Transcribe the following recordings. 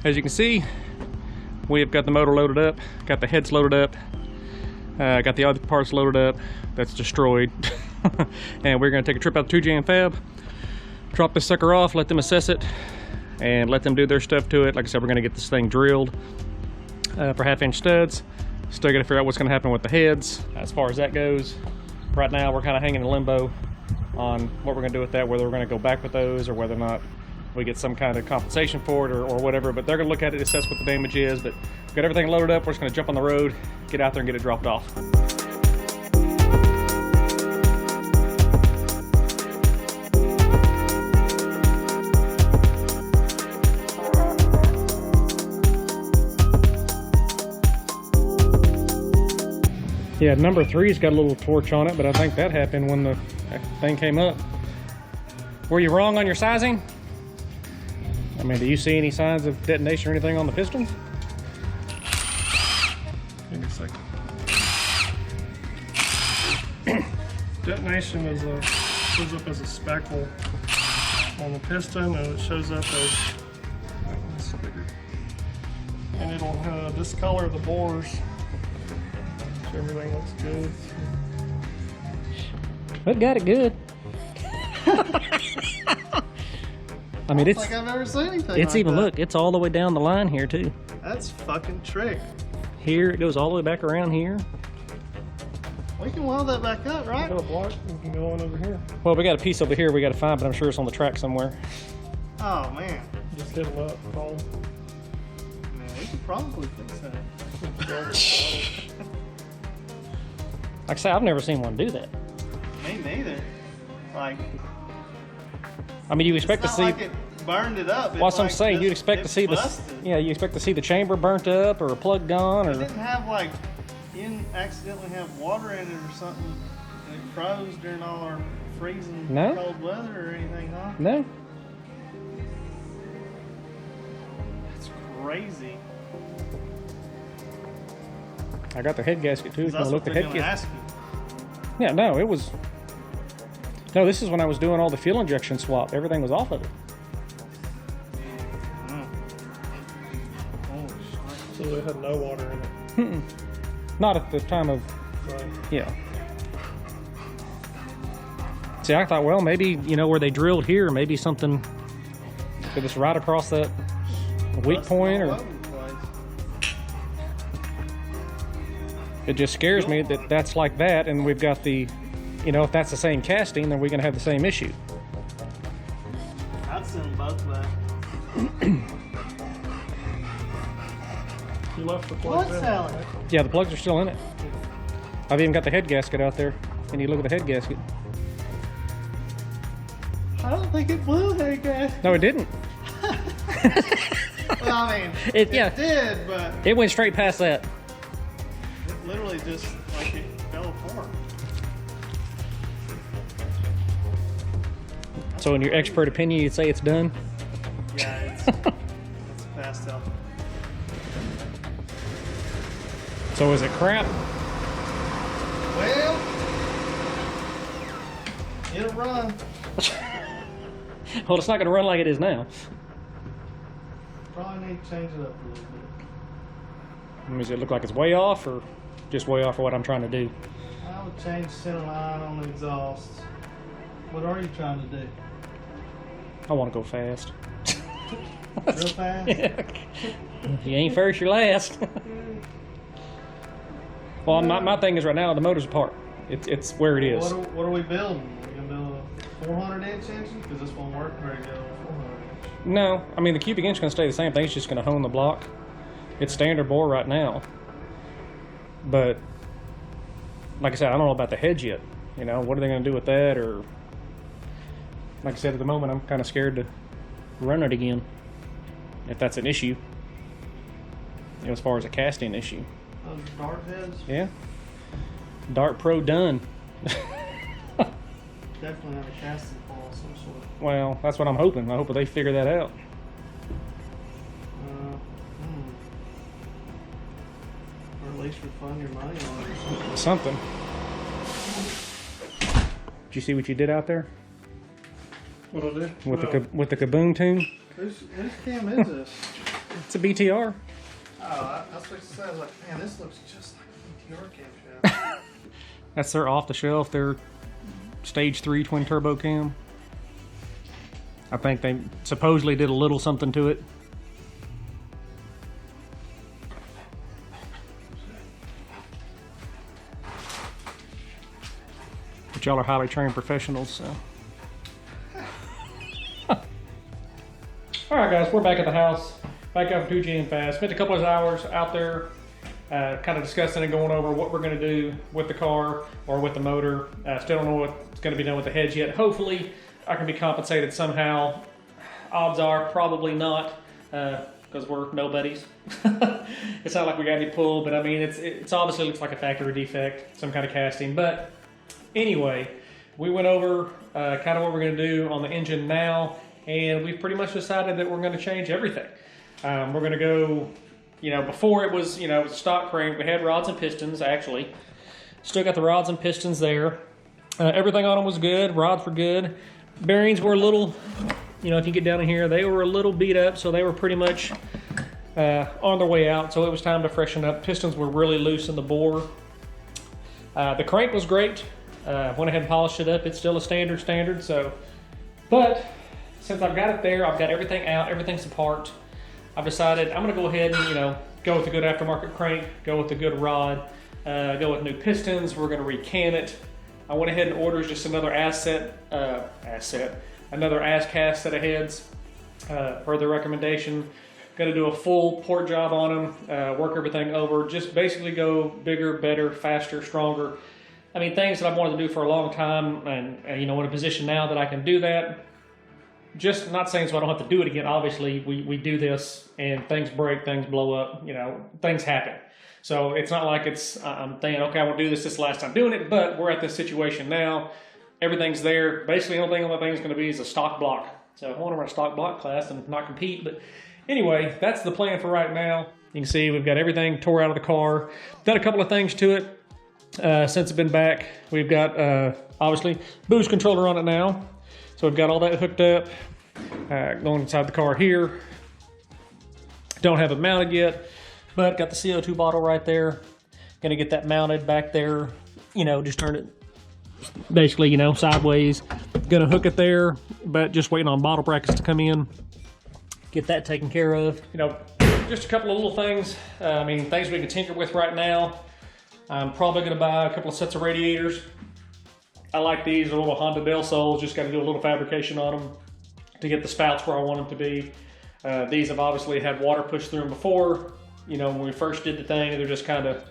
As you can see, we have got the motor loaded up, got the heads loaded up, got the other parts loaded up. That's destroyed. And we're going to take a trip out to 2J Fab, drop this sucker off, let them assess it, and let them do their stuff to it. Like I said, we're going to get this thing drilled for 1/2-inch studs. Still got to figure out what's going to happen with the heads. As far as that goes, right now we're kind of hanging in limbo on what we're going to do with that, whether we're going to go back with those or whether or not we get some kind of compensation for it or whatever. But they're going to look at it, assess what the damage is. But we've got everything loaded up. We're just going to jump on the road, get out there and get it dropped off. Yeah, number 3's got a little torch on it, but I think that happened when the thing came up. Were you wrong on your sizing? I mean, do you see any signs of detonation or anything on the pistons? Give me a second. Detonation is shows up as a speckle on the piston, and it shows up as and it'll discolor the bores. Everything looks good. It got it good. I mean, it's like I've ever seen anything. It's like even that. Look, it's all the way down the line here too. That's fucking trick. Here it goes all the way back around here. We can weld that back up, right? Got a block. We can go on over here. Well, we got a piece over here we got to find, but I'm sure it's on the track somewhere. Oh man, just hit them up, Paul. Man, we could probably fix that. Like I say, I've never seen one do that. Me neither. Like, I mean, you expect to it's see. not like it burned it up. Well, that's what I'm saying. You'd expect to see this. Yeah, you expect to see the chamber burnt up or a plug gone, or. It didn't have like, you didn't accidentally have water in it or something, and it froze during all our freezing cold weather or anything, huh? No. It's crazy. I got the head gasket too. If you want to look at the head gasket. Ask you. Yeah, no, it was. No, this is when I was doing all the fuel injection swap. Everything was off of it. So it had no water in it. Not at the time of. Right. Yeah. See, I thought, well, maybe where they drilled here, maybe something. Could just right across that weak point, or. It just scares me that that's like that, and we've got the, if that's the same casting, then we're going to have the same issue. I'd send them both back. You left the plugs in. Yeah, the plugs are still in it. I've even got the head gasket out there. And you look at the head gasket. I don't think it blew head gasket. No, it didn't. Well, I mean, it did, but it went straight past that. Literally just like it fell apart. So in your expert opinion, you'd say it's done? Yeah, it's passed out. So is it crap? Well, it'll run. Well, it's not going to run like it is now. Probably need to change it up a little bit. Does it look like it's way off, or just way off for what I'm trying to do? I would change center line on the exhaust. What are you trying to do? I want to go fast. Real fast? Yeah. If you ain't first, you're last. Well, my thing is right now, the motor's apart. It's where it is. What are we building? Are we going to build a 400-inch engine? Because this won't work very good on 400-inch. No, I mean, the cubic inch is going to stay the same thing. It's just going to hone the block. It's standard bore right now. But, like I said, I don't know about the heads yet. What are they going to do with that? Or, like I said, at the moment, I'm kind of scared to run it again. If that's an issue. As far as a casting issue. Those dart heads? Yeah. Dart Pro done. Definitely have a casting flaw of some sort. Well, that's what I'm hoping. I hope they figure that out. Or at least refund your money on it. Something. Did you see what you did out there? What I did? With the Kaboom tune? Whose cam is this? It's a BTR. Oh, that's what you said. Like, man, this looks just like a BTR camshaft. That's their off-the-shelf, their Stage 3 twin turbo cam. I think they supposedly did a little something to it. But y'all are highly trained professionals, so. Alright guys, we're back at the house. Back up 2G and fast. Spent a couple of hours out there kind of discussing and going over what we're going to do with the car or with the motor. Still don't know what's going to be done with the heads yet. Hopefully I can be compensated somehow. Odds are probably not, because we're nobodies. It's not like we got any pull, but I mean, it's obviously looks like a factory defect, some kind of casting. But anyway, we went over kind of what we're going to do on the engine now, and we've pretty much decided that we're going to change everything. We're going to go, you know, before it was, you know, it was a stock crank. We had rods and pistons, actually. Still got the rods and pistons there. Everything on them was good. Rods were good. Bearings were a little, you know, if you get down in here, they were a little beat up, so they were pretty much on their way out, so it was time to freshen up. Pistons were really loose in the bore. The crank was great. Went ahead and polished it up. It's still a standard, so. But since I've got it there, I've got everything out, everything's apart. I've decided I'm gonna go ahead and, you know, go with a good aftermarket crank, go with a good rod, go with new pistons. We're gonna recam it. I went ahead and ordered just another another ASCAST set of heads, per the recommendation. Gonna do a full port job on them, work everything over, just basically go bigger, better, faster, stronger. I mean, things that I've wanted to do for a long time, and you know, in a position now that I can do that. Just not saying so I don't have to do it again. Obviously, we do this and things break, things blow up, you know, things happen. So it's not like I'm thinking, okay, I want to do this the last time doing it, but we're at this situation now. Everything's there. Basically, the only thing on the thing is going to be is a stock block. So I want to run a stock block class and not compete. But anyway, that's the plan for right now. You can see we've got everything tore out of the car. Done a couple of things to it since it's been back. We've got, obviously, boost controller on it now. So we've got all that hooked up, going inside the car here. Don't have it mounted yet, but got the CO2 bottle right there. Gonna get that mounted back there, you know, just turn it basically, you know, sideways. Gonna hook it there, but just waiting on bottle brackets to come in. Get that taken care of. You know, just a couple of little things. I mean, things we can tinker with right now. I'm probably gonna buy a couple of sets of radiators. I like these, little Honda Del Sols, just got to do a little fabrication on them to get the spouts where I want them to be. These have obviously had water pushed through them before. You know, when we first did the thing, they're just kind of a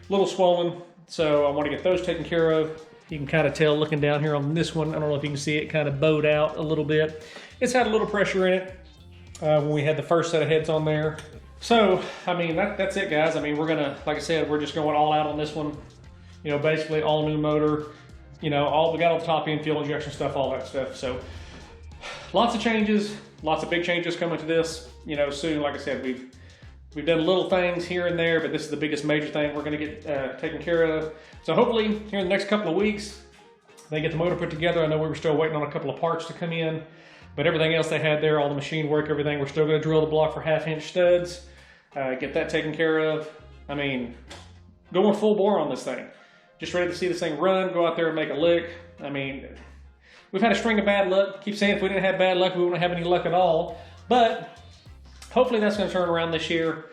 little swollen. So I want to get those taken care of. You can kind of tell looking down here on this one, I don't know if you can see it kind of bowed out a little bit. It's had a little pressure in it when we had the first set of heads on there. So, I mean, that's it, guys. I mean, we're gonna, like I said, we're just going all out on this one. You know, basically all new motor. You know, we got all the top end fuel injection stuff, all that stuff. So lots of changes, lots of big changes coming to this, you know, soon. Like I said, we've done little things here and there, but this is the biggest major thing we're going to get taken care of. So hopefully here in the next couple of weeks, they get the motor put together. I know we were still waiting on a couple of parts to come in, but everything else they had there, all the machine work, everything, we're still going to drill the block for 1/2-inch studs, get that taken care of. I mean, going full bore on this thing. Just ready to see this thing run, go out there and make a lick. I mean, we've had a string of bad luck. Keep saying if we didn't have bad luck, we wouldn't have any luck at all. But hopefully that's gonna turn around this year.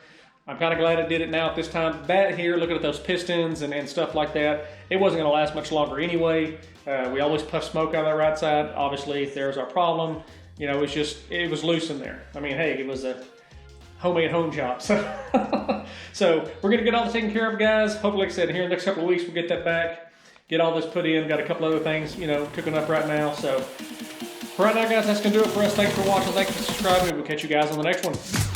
I'm kind of glad it did it now at this time. That here, looking at those pistons and stuff like that, it wasn't gonna last much longer anyway. We always puff smoke out of that right side. Obviously, if there's our problem, you know, it was loose in there. I mean, hey, it was a homemade home job. So we're gonna get all this taken care of, guys. Hopefully, like I said, here in the next couple of weeks, we'll get that back, get all this put in. Got a couple other things, you know, cooking up right now. So for right now, guys, that's gonna do it for us. Thanks for watching. Thanks for subscribing. We'll catch you guys on the next one.